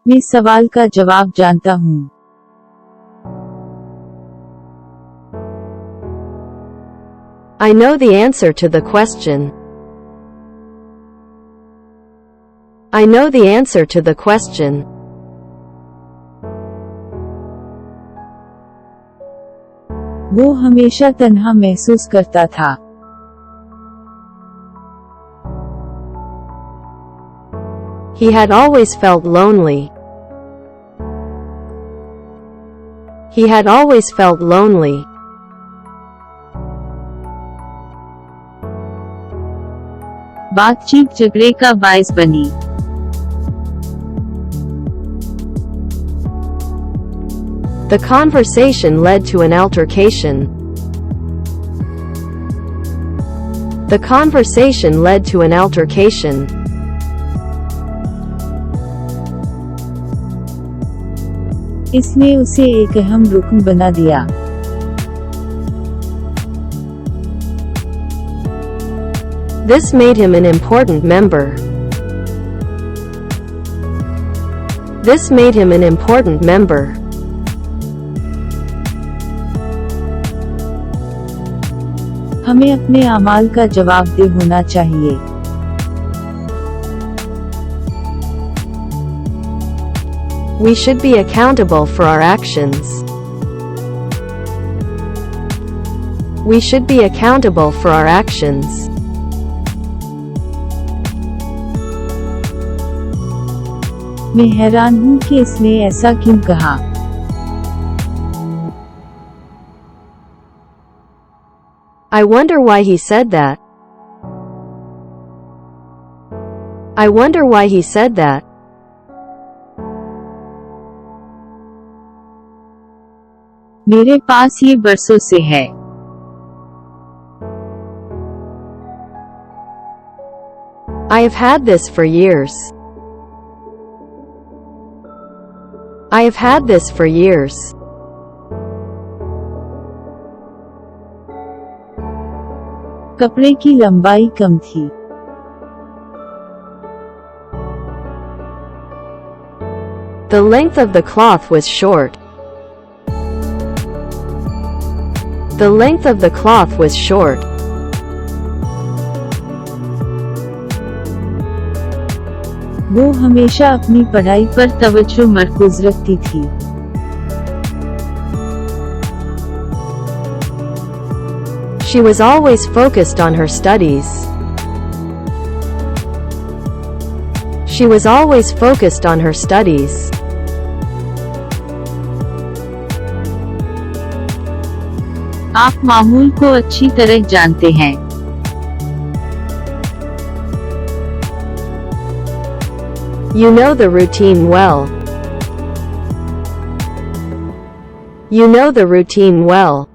میں سوال کا جواب جانتا ہوں. I know the answer to the question. I know the answer to the question. وہ ہمیشہ تنہا محسوس کرتا تھا. He had always felt lonely. He had always felt lonely. بات چیت جھگڑے کا باعث بنی. The conversation led to an altercation. The conversation led to an altercation. اس نے اسے ایک اہم رکن بنا دیا. This made him an important member. This made him an important member. ہمیں اپنے اعمال کا جوابدہ ہونا چاہیے. We should be accountable for our actions. We should be accountable for our actions. میں حیران ہوں کہ اس نے ایسا کیوں کہا. I wonder why he said that. I wonder why he said that. میرے پاس یہ برسوں سے ہے. I have had this for years. I have had this for years. کپڑے کی لمبائی کم تھی. The length of the cloth was short. The length of the cloth was short. وہ ہمیشہ اپنی پڑھائی پر توجہ مرکوز رکھتی تھی. She was always focused on her studies. She was always focused on her studies. آپ معمول کو اچھی طرح جانتے ہیں. You know the routine well. You know the routine well.